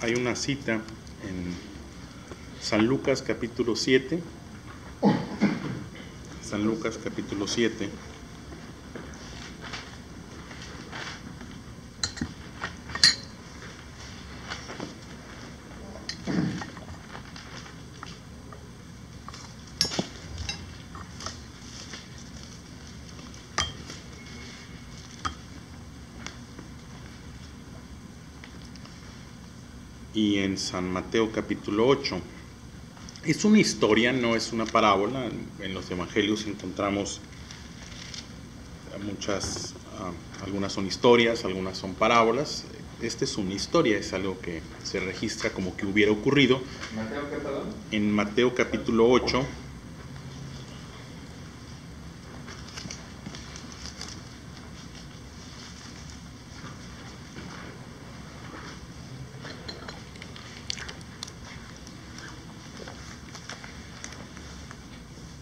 hay una cita en San Lucas capítulo 7. San Lucas capítulo 7. Y en San Mateo capítulo 8. Es una historia, no es una parábola. En los evangelios encontramos algunas son historias, algunas son parábolas. Esta es una historia, es algo que se registra como que hubiera ocurrido. ¿Mateo qué, perdón? En Mateo capítulo 8.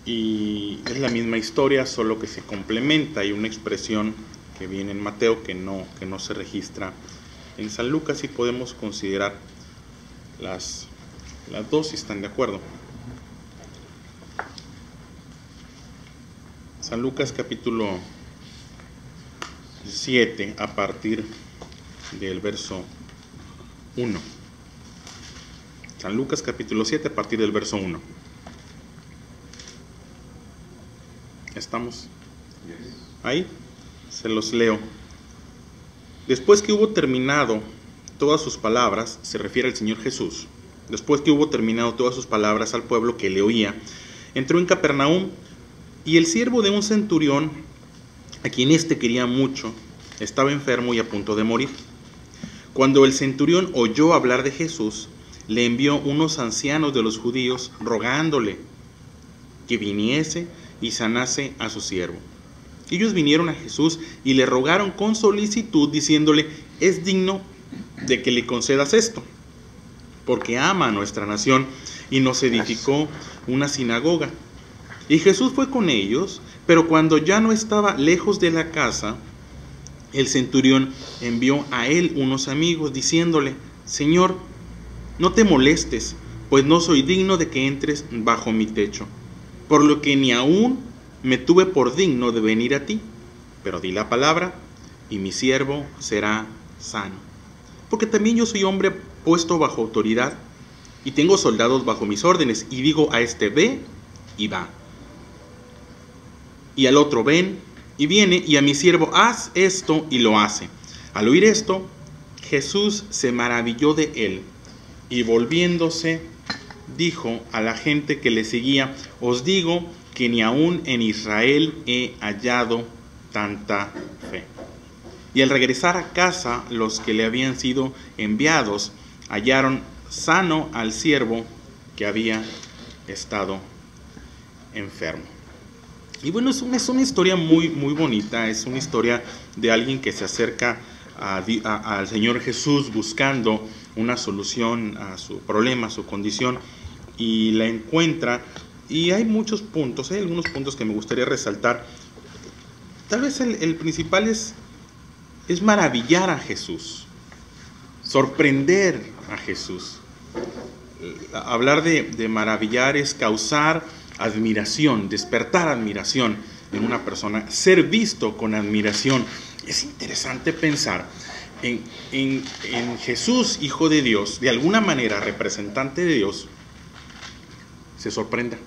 Y es la misma historia, solo que se complementa. Hay una expresión que viene en Mateo que no se registra en San Lucas, y podemos considerar las dos si están de acuerdo. San Lucas capítulo 7 a partir del verso 1. San Lucas capítulo 7 a partir del verso 1. ¿Estamos ahí? Se los leo. Después que hubo terminado todas sus palabras, se refiere al Señor Jesús, después que hubo terminado todas sus palabras al pueblo que le oía, entró en Capernaum, y el siervo de un centurión, a quien éste quería mucho, estaba enfermo y a punto de morir. Cuando el centurión oyó hablar de Jesús, le envió unos ancianos de los judíos rogándole que viniese y sanase a su siervo. Ellos vinieron a Jesús y le rogaron con solicitud, diciéndole: es digno de que le concedas esto, porque ama a nuestra nación y nos edificó una sinagoga. Y Jesús fue con ellos, pero cuando ya no estaba lejos de la casa, el centurión envió a él unos amigos, diciéndole: Señor, no te molestes, pues no soy digno de que entres bajo mi techo, por lo que ni aún me tuve por digno de venir a ti, pero di la palabra y mi siervo será sano. Porque también yo soy hombre puesto bajo autoridad y tengo soldados bajo mis órdenes, y digo a este: ve, y va, y al otro: ven, y viene, y a mi siervo: haz esto, y lo hace. Al oír esto, Jesús se maravilló de él, y volviéndose dijo a la gente que le seguía: os digo que ni aún en Israel he hallado tanta fe. Y al regresar a casa, los que le habían sido enviados hallaron sano al siervo que había estado enfermo. Y bueno, es una historia muy, muy bonita. Es una historia de alguien que se acerca al Señor Jesús buscando una solución a su problema, a su condición, y la encuentra. Y hay muchos puntos, hay algunos puntos que me gustaría resaltar. Tal vez el principal es maravillar a Jesús, sorprender a Jesús. Hablar de maravillar es causar admiración, despertar admiración en una persona, ser visto con admiración. Es interesante pensar en Jesús, Hijo de Dios, de alguna manera representante de Dios, se sorprenda.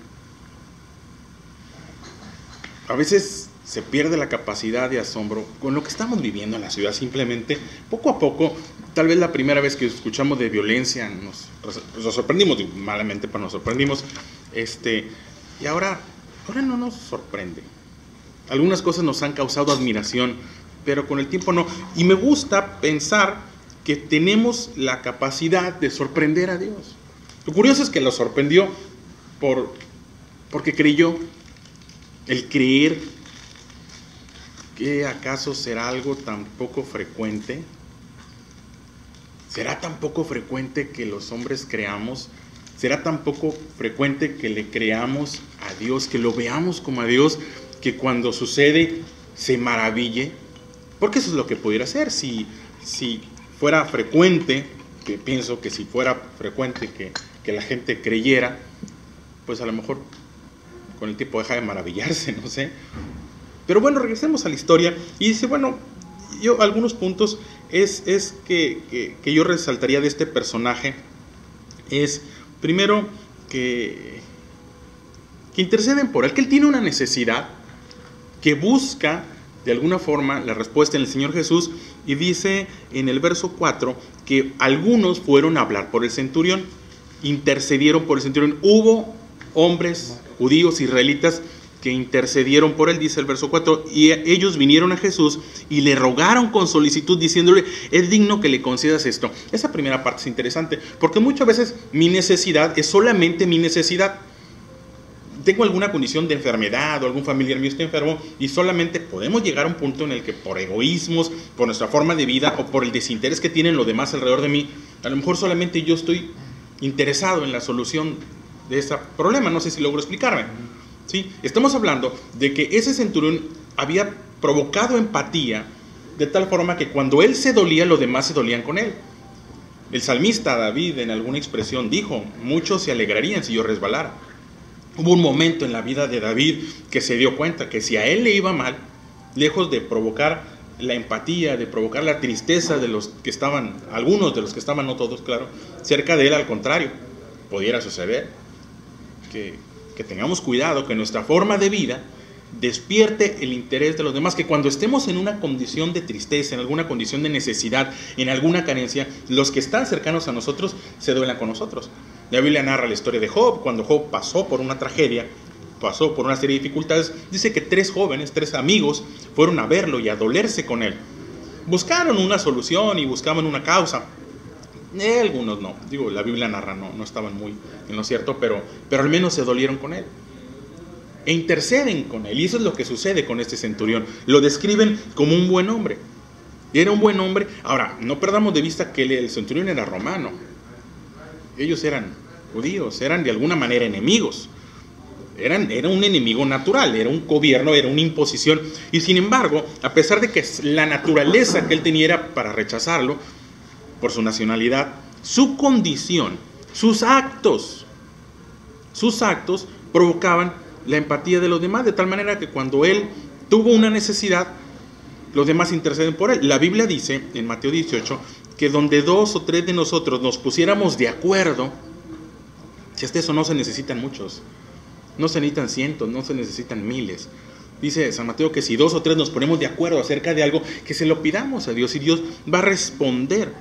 A veces se pierde la capacidad de asombro con lo que estamos viviendo en la ciudad. Simplemente, poco a poco, tal vez la primera vez que escuchamos de violencia nos sorprendimos, malamente, pero nos sorprendimos, y ahora no nos sorprende. Algunas cosas nos han causado admiración, pero con el tiempo no. Y me gusta pensar que tenemos la capacidad de sorprender a Dios. Lo curioso es que lo sorprendió porque creyó. El creer, ¿que acaso será algo tan poco frecuente? ¿Será tan poco frecuente que los hombres creamos? ¿Será tan poco frecuente que le creamos a Dios, que lo veamos como a Dios, que cuando sucede se maraville? Porque eso es lo que pudiera ser. Si fuera frecuente pienso que si fuera frecuente que la gente creyera, pues a lo mejor con el tiempo deja de maravillarse, no sé. Pero bueno, regresemos a la historia. Y dice, bueno, yo algunos puntos es que yo resaltaría de este personaje. Es, primero, que interceden por él, que él tiene una necesidad, que busca de alguna forma la respuesta en el Señor Jesús, y dice en el verso 4 que algunos fueron a hablar por el centurión, intercedieron por el centurión. Hubo hombres judíos, israelitas, que intercedieron por él, dice el verso 4, y ellos vinieron a Jesús y le rogaron con solicitud, diciéndole, es digno que le concedas esto. Esa primera parte es interesante, porque muchas veces mi necesidad es solamente mi necesidad. Tengo alguna condición de enfermedad o algún familiar mío está enfermo y solamente podemos llegar a un punto en el que por egoísmos, por nuestra forma de vida o por el desinterés que tienen los demás alrededor de mí, a lo mejor solamente yo estoy interesado en la solución de ese problema. No sé si logro explicarme. ¿Sí? Estamos hablando de que ese centurión había provocado empatía de tal forma que cuando él se dolía, los demás se dolían con él. El salmista David en alguna expresión dijo, muchos se alegrarían si yo resbalara. Hubo un momento en la vida de David que se dio cuenta que si a él le iba mal, lejos de provocar la empatía, de provocar la tristeza de los que estaban, algunos de los que estaban, no todos, claro, cerca de él, al contrario, pudiera suceder que tengamos cuidado, que nuestra forma de vida despierte el interés de los demás, que cuando estemos en una condición de tristeza, en alguna condición de necesidad, en alguna carencia, los que están cercanos a nosotros se duelan con nosotros. La Biblia narra la historia de Job. Cuando Job pasó por una tragedia, pasó por una serie de dificultades, dice que 3 jóvenes, 3 amigos fueron a verlo y a dolerse con él. Buscaron una solución y buscaban una causa. Algunos no, digo, la Biblia narra, no estaban muy en lo cierto, pero al menos se dolieron con él e interceden con él. Y eso es lo que sucede con este centurión. Lo describen como un buen hombre. Era un buen hombre. Ahora, no perdamos de vista que el centurión era romano. Ellos eran judíos, eran de alguna manera enemigos. Era un enemigo natural, era un gobierno, era una imposición. Y sin embargo, a pesar de que la naturaleza que él tenía era para rechazarlo, por su nacionalidad, su condición, sus actos provocaban la empatía de los demás, de tal manera que cuando él tuvo una necesidad, los demás interceden por él. La Biblia dice en Mateo 18 que donde 2 o 3 de nosotros nos pusiéramos de acuerdo, si hasta eso no se necesitan muchos, no se necesitan cientos, no se necesitan miles. Dice San Mateo que si 2 o 3 nos ponemos de acuerdo acerca de algo, que se lo pidamos a Dios y Dios va a responder.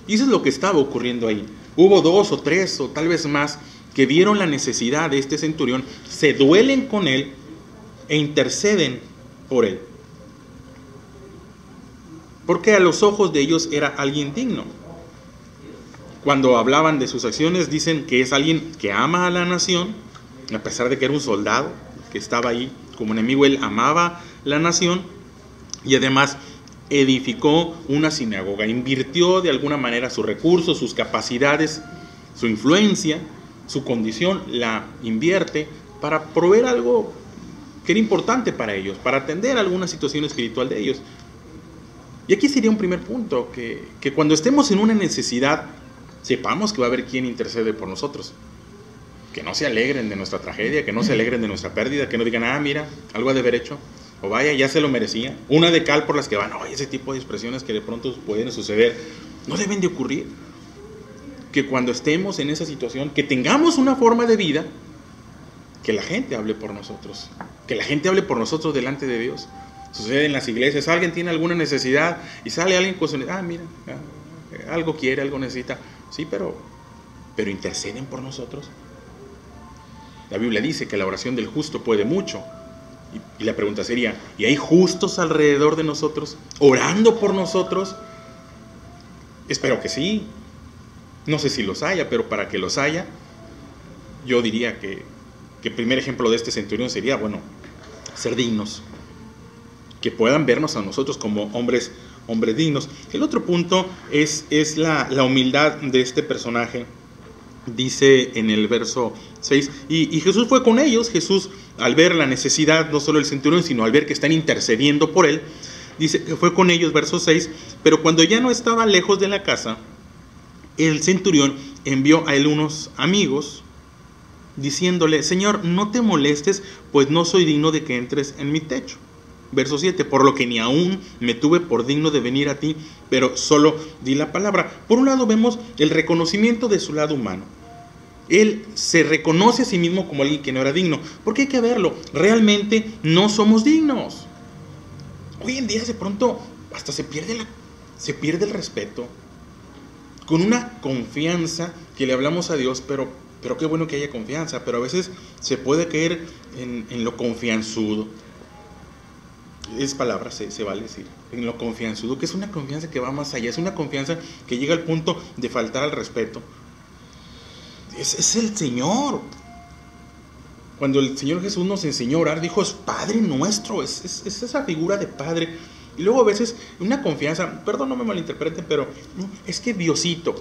Y eso es lo que estaba ocurriendo ahí. Hubo 2 o 3 o tal vez más que vieron la necesidad de este centurión, se duelen con él e interceden por él. Porque a los ojos de ellos era alguien digno. Cuando hablaban de sus acciones, dicen que es alguien que ama a la nación, a pesar de que era un soldado que estaba ahí como enemigo. Él amaba la nación y además edificó una sinagoga, invirtió de alguna manera sus recursos, sus capacidades, su influencia, su condición, la invierte para proveer algo que era importante para ellos, para atender alguna situación espiritual de ellos. Y aquí sería un primer punto, que cuando estemos en una necesidad, sepamos que va a haber quien intercede por nosotros. Que no se alegren de nuestra tragedia, que no se alegren de nuestra pérdida, que no digan, mira, algo ha de haber hecho, o vaya, ya se lo merecía. Una de cal por las que van, ese tipo de expresiones que de pronto pueden suceder, no deben de ocurrir. Que cuando estemos en esa situación, que tengamos una forma de vida, que la gente hable por nosotros, que la gente hable por nosotros delante de Dios. Sucede en las iglesias, alguien tiene alguna necesidad y sale alguien con su mira, algo quiere, algo necesita. Sí, pero interceden por nosotros. La Biblia dice que la oración del justo puede mucho. Y la pregunta sería, ¿y hay justos alrededor de nosotros orando por nosotros? Espero que sí. No sé si los haya, pero para que los haya, yo diría que el primer ejemplo de este centurión sería, ser dignos. Que puedan vernos a nosotros como hombres dignos. El otro punto es la humildad de este personaje. Dice en el verso 6, y Jesús fue con ellos. Jesús, al ver la necesidad, no solo del centurión, sino al ver que están intercediendo por él, dice que fue con ellos, verso 6, pero cuando ya no estaba lejos de la casa, el centurión envió a él unos amigos diciéndole: Señor, no te molestes, pues no soy digno de que entres en mi techo. Verso 7, por lo que ni aún me tuve por digno de venir a ti, pero solo di la palabra. Por un lado vemos el reconocimiento de su lado humano. Él se reconoce a sí mismo como alguien que no era digno, porque hay que verlo, realmente no somos dignos. Hoy en día de pronto hasta se pierde el respeto, con una confianza que le hablamos a Dios, pero qué bueno que haya confianza, pero a veces se puede caer en lo confianzudo. Es palabra, se vale decir, en lo confianzudo, que es una confianza que va más allá, es una confianza que llega al punto de faltar al respeto. Es el Señor. Cuando el Señor Jesús nos enseñó a orar, dijo: es Padre nuestro, es esa figura de Padre. Y luego a veces una confianza, perdón, no me malinterpreten, pero es que Diosito.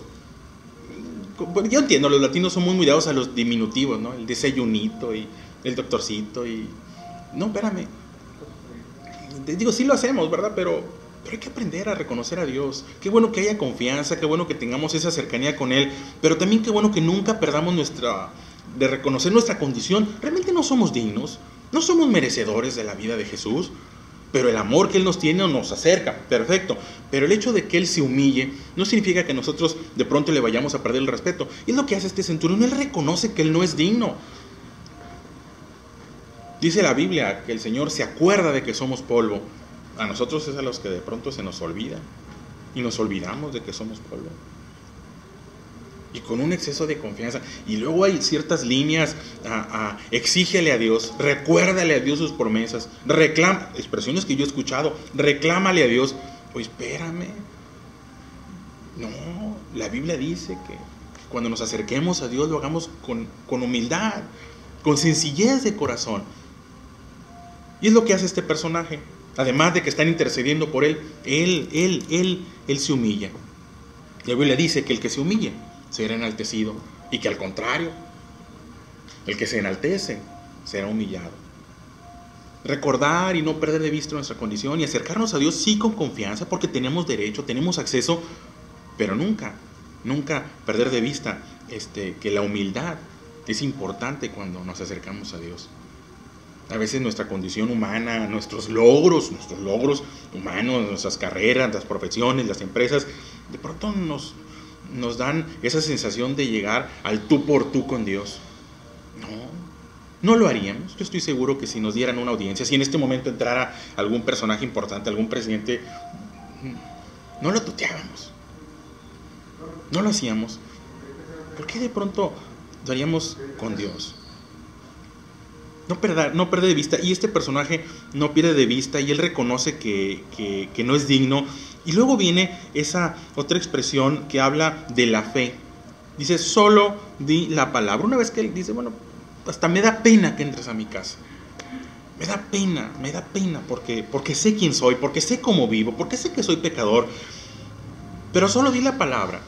Yo entiendo, los latinos son muy dados a los diminutivos, ¿no? El desayunito y el doctorcito y... No, espérame. Digo, sí lo hacemos, ¿verdad? Pero hay que aprender a reconocer a Dios. Qué bueno que haya confianza, qué bueno que tengamos esa cercanía con Él, pero también qué bueno que nunca perdamos de reconocer nuestra condición. Realmente no somos dignos, no somos merecedores de la vida de Jesús, pero el amor que Él nos tiene nos acerca, perfecto. Pero el hecho de que Él se humille no significa que nosotros de pronto le vayamos a perder el respeto. Y es lo que hace este centurión. Él reconoce que Él no es digno. Dice la Biblia que el Señor se acuerda de que somos polvo. A nosotros es a los que de pronto se nos olvida. Y nos olvidamos de que somos polvo. Y con un exceso de confianza. Y luego hay ciertas líneas. Exígele a Dios. Recuérdale a Dios sus promesas. Reclama. Expresiones que yo he escuchado. Reclámale a Dios. Pues espérame. No. La Biblia dice que cuando nos acerquemos a Dios lo hagamos con humildad. Con sencillez de corazón. Y es lo que hace este personaje. Además de que están intercediendo por él, él se humilla. La Biblia dice que el que se humille será enaltecido, y que al contrario, el que se enaltece será humillado. Recordar y no perder de vista nuestra condición y acercarnos a Dios sí con confianza, porque tenemos derecho, tenemos acceso, pero nunca perder de vista que la humildad es importante cuando nos acercamos a Dios. A veces nuestra condición humana, nuestros logros humanos, nuestras carreras, las profesiones, las empresas, de pronto nos dan esa sensación de llegar al tú por tú con Dios. No lo haríamos. Yo estoy seguro que si nos dieran una audiencia, si en este momento entrara algún personaje importante, algún presidente, no lo tuteábamos. No lo hacíamos. ¿Por qué de pronto lo haríamos con Dios? No perder de vista. Y este personaje no pierde de vista y él reconoce que no es digno. Y luego viene esa otra expresión que habla de la fe. Dice: solo di la palabra. Una vez que él dice: bueno, hasta me da pena que entres a mi casa. Me da pena porque sé quién soy, porque sé cómo vivo, porque sé que soy pecador. Pero solo di la palabra.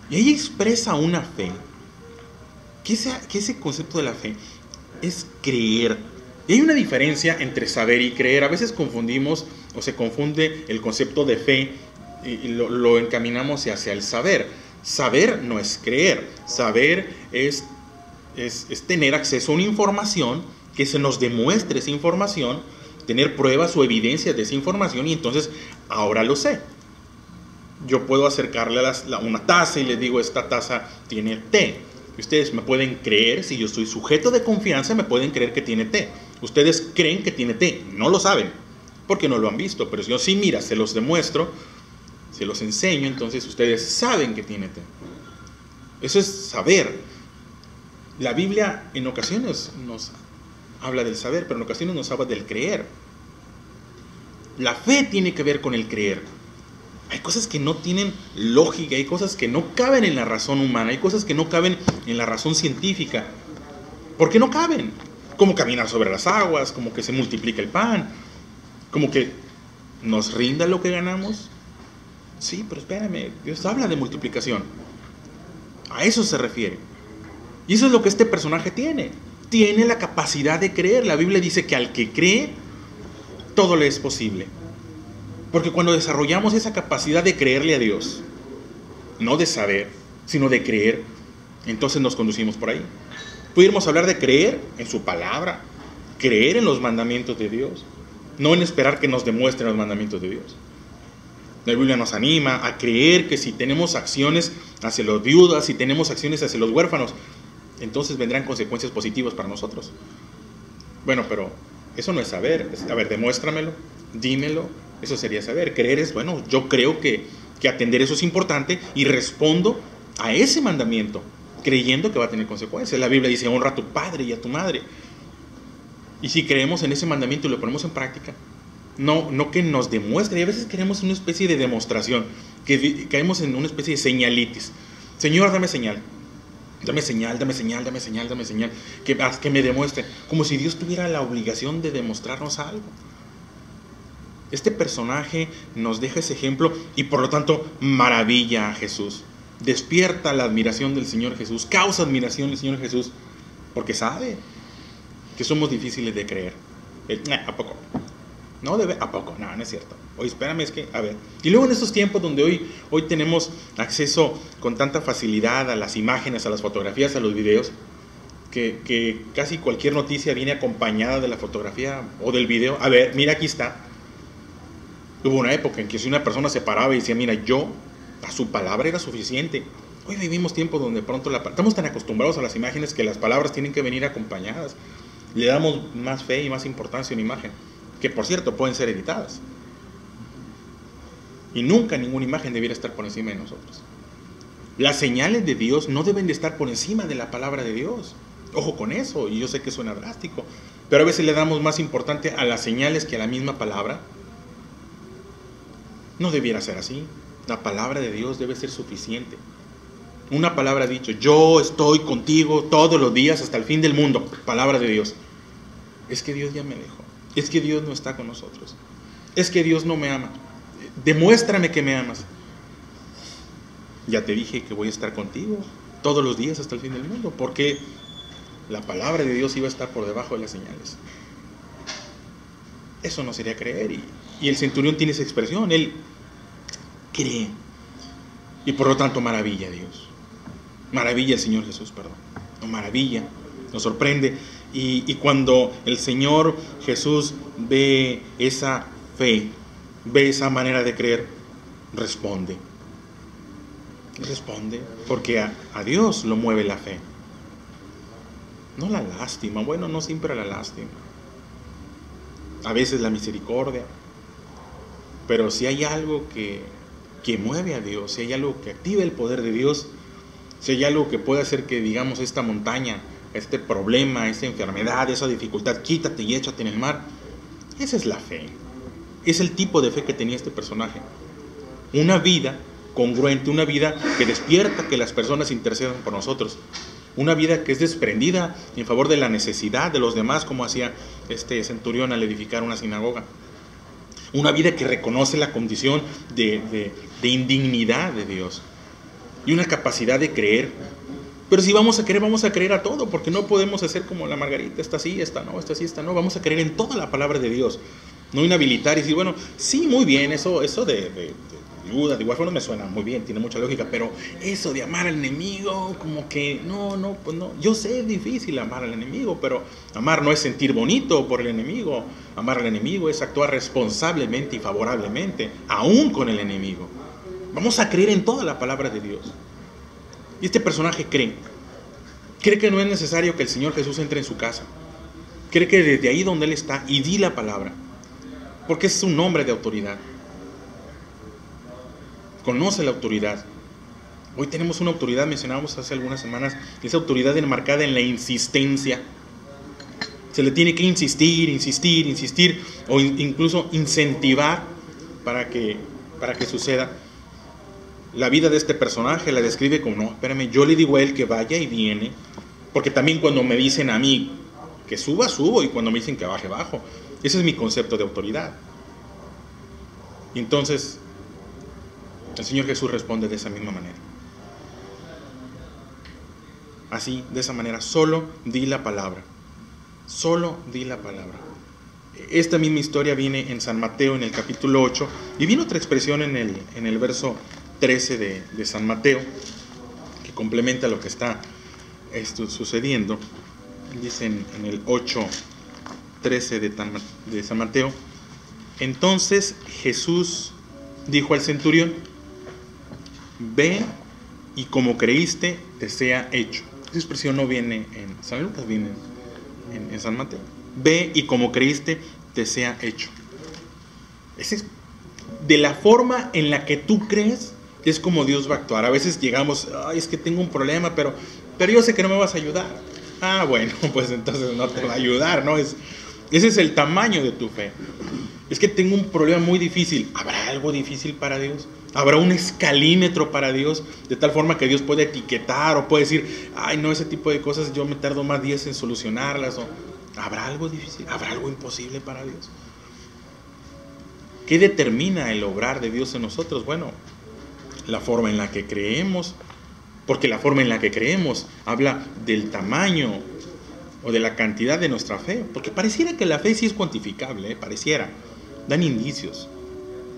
Y ahí expresa una fe. Que ese concepto de la fe es creer. Y hay una diferencia entre saber y creer. A veces confundimos o se confunde el concepto de fe y lo encaminamos hacia el saber. Saber no es creer. Saber es tener acceso a una información, que se nos demuestre esa información, tener pruebas o evidencias de esa información, y entonces ahora lo sé. Yo puedo acercarle una taza y le digo: esta taza tiene té. Ustedes me pueden creer, si yo soy sujeto de confianza, me pueden creer que tiene té. Ustedes creen que tiene té, no lo saben, porque no lo han visto. Pero si yo sí, mira, se los demuestro, se los enseño, entonces ustedes saben que tiene té. Eso es saber. La Biblia en ocasiones nos habla del saber, pero en ocasiones nos habla del creer. La fe tiene que ver con el creer. Hay cosas que no tienen lógica, hay cosas que no caben en la razón humana, hay cosas que no caben en la razón científica. ¿Por qué no caben? Como caminar sobre las aguas, como que se multiplica el pan, como que nos rinda lo que ganamos. Sí, pero espérame, Dios habla de multiplicación. A eso se refiere. Y eso es lo que este personaje tiene. Tiene la capacidad de creer. La Biblia dice que al que cree, todo le es posible. Porque cuando desarrollamos esa capacidad de creerle a Dios, no de saber, sino de creer. Entonces nos conducimos por ahí. Pudiéramos hablar de creer en su palabra, creer en los mandamientos de Dios, no en esperar que nos demuestren los mandamientos de Dios. La Biblia nos anima a creer que si tenemos acciones hacia los viudas, si tenemos acciones hacia los huérfanos, entonces vendrán consecuencias positivas para nosotros. Bueno, pero eso no es saber. A ver, demuéstramelo, dímelo. Eso sería saber. Creer es, bueno, yo creo que atender eso es importante y respondo a ese mandamiento, creyendo que va a tener consecuencias. La Biblia dice, honra a tu padre y a tu madre. Y si creemos en ese mandamiento y lo ponemos en práctica, no que nos demuestre. Y a veces queremos una especie de demostración, que caemos en una especie de señalitis. Señor, dame señal. Dame señal, dame señal, dame señal, dame señal. Que me demuestre. Como si Dios tuviera la obligación de demostrarnos algo. Este personaje nos deja ese ejemplo y por lo tanto maravilla a Jesús. Despierta la admiración del Señor Jesús. Causa admiración del Señor Jesús. Porque sabe que somos difíciles de creer. ¿A poco? No debe, ¿a poco? No, no es cierto. Oye, espérame, es que, a ver. Y luego en estos tiempos donde hoy tenemos acceso con tanta facilidad a las imágenes, a las fotografías, a los videos, que casi cualquier noticia viene acompañada de la fotografía o del video. A ver, mira, aquí está. Hubo una época en que si una persona se paraba y decía, mira, a su palabra era suficiente. Hoy vivimos tiempos donde pronto estamos tan acostumbrados a las imágenes que las palabras tienen que venir acompañadas. Le damos más fe y más importancia a una imagen, que por cierto pueden ser editadas. Y nunca ninguna imagen debiera estar por encima de nosotros. Las señales de Dios no deben de estar por encima de la palabra de Dios. Ojo con eso, y yo sé que suena drástico, pero a veces le damos más importancia a las señales que a la misma palabra. No debiera ser así. La palabra de Dios debe ser suficiente. Una palabra ha dicho, yo estoy contigo todos los días hasta el fin del mundo. Palabra de Dios. Es que Dios ya me dejó. Es que Dios no está con nosotros. Es que Dios no me ama. Demuéstrame que me amas. Ya te dije que voy a estar contigo todos los días hasta el fin del mundo, porque la palabra de Dios iba a estar por debajo de las señales. Eso no sería creer. Y el centurión tiene esa expresión. Él cree. Y por lo tanto maravilla a Dios. Maravilla al Señor Jesús, perdón. Nos maravilla, nos sorprende. Y cuando el Señor Jesús ve esa fe, ve esa manera de creer, responde. Responde, porque a Dios lo mueve la fe. No la lástima. Bueno, no siempre la lástima. A veces la misericordia. Pero si hay algo que mueve a Dios, si hay algo que activa el poder de Dios, si hay algo que puede hacer que, digamos, esta montaña, este problema, esta enfermedad, esa dificultad, quítate y échate en el mar, esa es la fe. Es el tipo de fe que tenía este personaje. Una vida congruente, una vida que despierta que las personas intercedan por nosotros. Una vida que es desprendida en favor de la necesidad de los demás, como hacía este centurión al edificar una sinagoga. Una vida que reconoce la condición de indignidad de Dios. Y una capacidad de creer. Pero si vamos a creer a todo, porque no podemos hacer como la Margarita, esta sí, esta no, esta sí, esta no. Vamos a creer en toda la palabra de Dios. No inhabilitar y decir, bueno, sí, muy bien, eso de viuda, de igual forma me suena muy bien, tiene mucha lógica, pero eso de amar al enemigo, como que pues no. Yo sé, es difícil amar al enemigo, pero amar no es sentir bonito por el enemigo. Amar al enemigo es actuar responsablemente y favorablemente, aún con el enemigo. Vamos a creer en toda la palabra de Dios. Y este personaje cree que no es necesario que el Señor Jesús entre en su casa. Cree que desde ahí donde Él está y di la palabra, porque es un hombre de autoridad. Conoce la autoridad. Hoy tenemos una autoridad, mencionábamos hace algunas semanas, esa autoridad enmarcada en la insistencia. Se le tiene que insistir, o incluso incentivar para que suceda. La vida de este personaje la describe como, no, espérame, yo le digo a él que vaya y viene, porque también cuando me dicen a mí que suba, subo, y cuando me dicen que baje, bajo. Ese es mi concepto de autoridad. Y entonces el Señor Jesús responde de esa misma manera. Así, de esa manera, solo di la palabra. Solo di la palabra. Esta misma historia viene en San Mateo en el capítulo 8, y viene otra expresión en el verso 13 de San Mateo, complementa lo que está sucediendo. Dice en el 8:13 de San Mateo: entonces Jesús dijo al centurión: ve y como creíste te sea hecho. Esa expresión no viene en San Lucas, viene en San Mateo. Ve y como creíste te sea hecho. De la forma en la que tú crees es como Dios va a actuar. A veces llegamos: ay, es que tengo un problema, pero yo sé que no me vas a ayudar. Ah, bueno, pues entonces no te va a ayudar, ¿no? Ese es el tamaño de tu fe. Es que tengo un problema muy difícil. ¿Habrá algo difícil para Dios? ¿Habrá un escalímetro para Dios? De tal forma que Dios puede etiquetar o puede decir: ay, no, ese tipo de cosas yo me tardo más días en solucionarlas. ¿Habrá algo difícil? ¿Habrá algo imposible para Dios? ¿Qué determina el obrar de Dios en nosotros? Bueno, la forma en la que creemos, porque la forma en la que creemos habla del tamaño o de la cantidad de nuestra fe, porque pareciera que la fe sí es cuantificable, pareciera, dan indicios.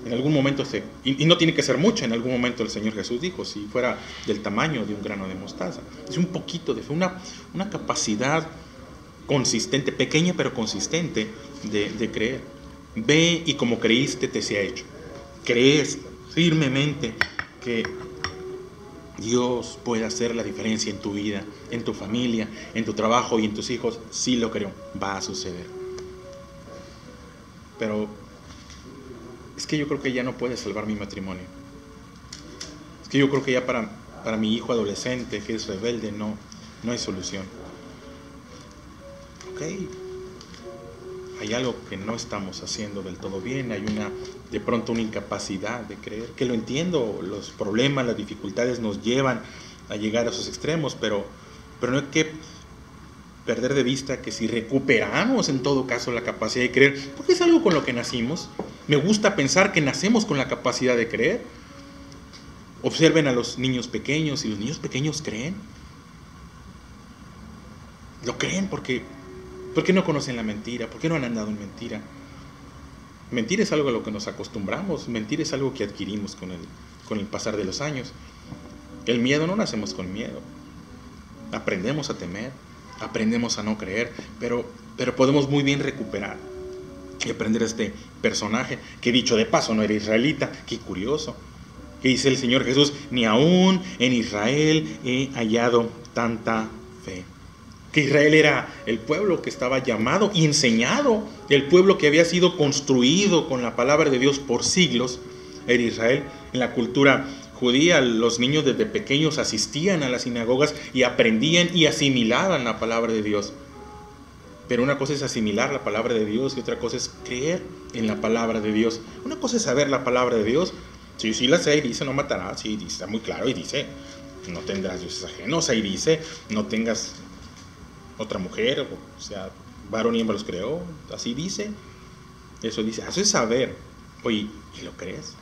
En algún momento y no tiene que ser mucho, en algún momento el Señor Jesús dijo: si fuera del tamaño de un grano de mostaza. Es un poquito de fe, una capacidad consistente, pequeña pero consistente de creer. Ve y como creíste te sea hecho. ¿Crees firmemente que Dios puede hacer la diferencia en tu vida, en tu familia, en tu trabajo y en tus hijos? Sí lo creo, va a suceder. Pero es que yo creo que ya no puede salvar mi matrimonio. Es que yo creo que ya para mi hijo adolescente que es rebelde no hay solución. Ok, hay algo que no estamos haciendo del todo bien, hay de pronto una incapacidad de creer, que lo entiendo, los problemas, las dificultades nos llevan a llegar a esos extremos, pero no hay que perder de vista que si recuperamos en todo caso la capacidad de creer, porque es algo con lo que nacimos. Me gusta pensar que nacemos con la capacidad de creer. Observen a los niños pequeños, y los niños pequeños creen. Lo creen porque no conocen la mentira, porque no han andado en mentira. Mentir es algo a lo que nos acostumbramos, mentir es algo que adquirimos con el pasar de los años. El miedo, no nacemos con miedo. Aprendemos a temer, aprendemos a no creer, pero podemos muy bien recuperar y aprender este personaje, que dicho de paso no era israelita. Qué curioso, que dice el Señor Jesús: ni aún en Israel he hallado tanta fe. Que Israel era el pueblo que estaba llamado y enseñado, el pueblo que había sido construido con la palabra de Dios por siglos. Era Israel. En la cultura judía, los niños desde pequeños asistían a las sinagogas y aprendían y asimilaban la palabra de Dios. Pero una cosa es asimilar la palabra de Dios y otra cosa es creer en la palabra de Dios. Una cosa es saber la palabra de Dios. Sí la sé, y dice: no matarás. Sí, está muy claro, y dice: no tendrás dioses ajenos. Ahí dice: no tengas otra mujer, o sea, varón y hembra los creó. Así dice. Eso dice. Eso es saber. Oye, ¿y lo crees?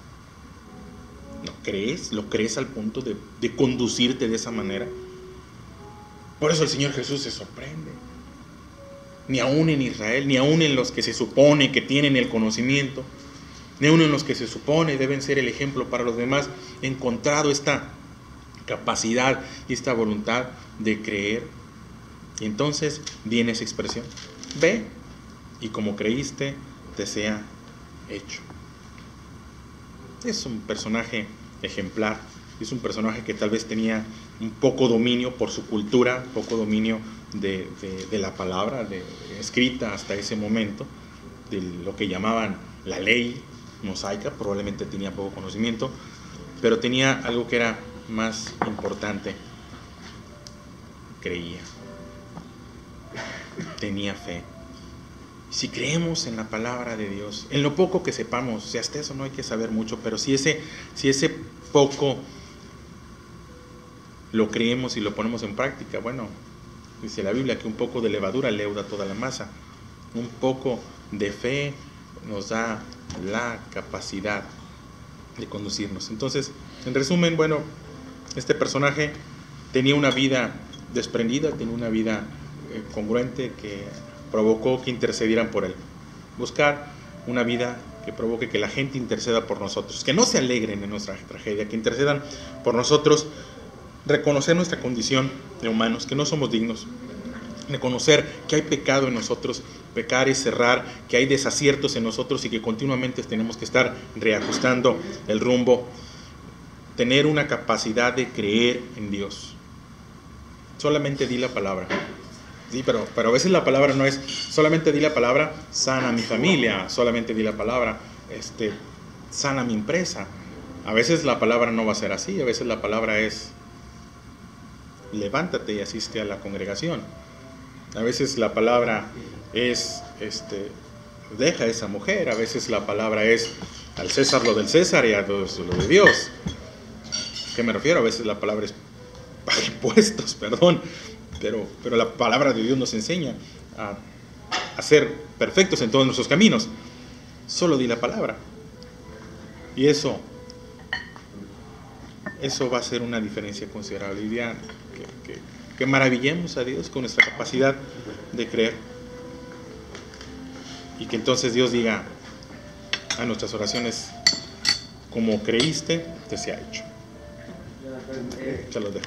¿Lo crees? ¿Lo crees al punto de conducirte de esa manera? Por eso el Señor Jesús se sorprende. Ni aún en Israel, ni aún en los que se supone que tienen el conocimiento, ni aún en los que se supone deben ser el ejemplo para los demás, he encontrado esta capacidad y esta voluntad de creer. Y entonces viene esa expresión: ve y como creíste te sea hecho. Es un personaje ejemplar, es un personaje que tal vez tenía un poco dominio por su cultura, poco dominio de la palabra escrita hasta ese momento, de lo que llamaban la ley mosaica. Probablemente tenía poco conocimiento, pero tenía algo que era más importante: creía, tenía fe. Si creemos en la palabra de Dios, en lo poco que sepamos, o sea, hasta eso no hay que saber mucho, pero si ese poco lo creemos y lo ponemos en práctica, bueno, dice la Biblia que un poco de levadura leuda toda la masa. Un poco de fe nos da la capacidad de conducirnos. Entonces, en resumen, bueno, este personaje tenía una vida desprendida, tenía una vida congruente, que provocó que intercedieran por él. Buscar una vida que provoque que la gente interceda por nosotros, que no se alegren en nuestra tragedia, que intercedan por nosotros, reconocer nuestra condición de humanos, que no somos dignos, reconocer que hay pecado en nosotros. Pecar es errar, que hay desaciertos en nosotros y que continuamente tenemos que estar reajustando el rumbo. Tener una capacidad de creer en Dios. Solamente di la palabra. Sí, pero a veces la palabra no es solamente di la palabra, sana mi familia, solamente di la palabra, sana mi empresa. A veces la palabra no va a ser así, a veces la palabra es levántate y asiste a la congregación. A veces la palabra es deja a esa mujer, a veces la palabra es al César lo del César y a Dios lo de Dios. ¿A qué me refiero? A veces la palabra es paga impuestos, perdón, pero la palabra de Dios nos enseña a ser perfectos en todos nuestros caminos. Solo di la palabra. Y eso va a ser una diferencia considerable. Y ya que maravillemos a Dios con nuestra capacidad de creer. Y que entonces Dios diga a nuestras oraciones, como creíste, te sea hecho. Se los dejo.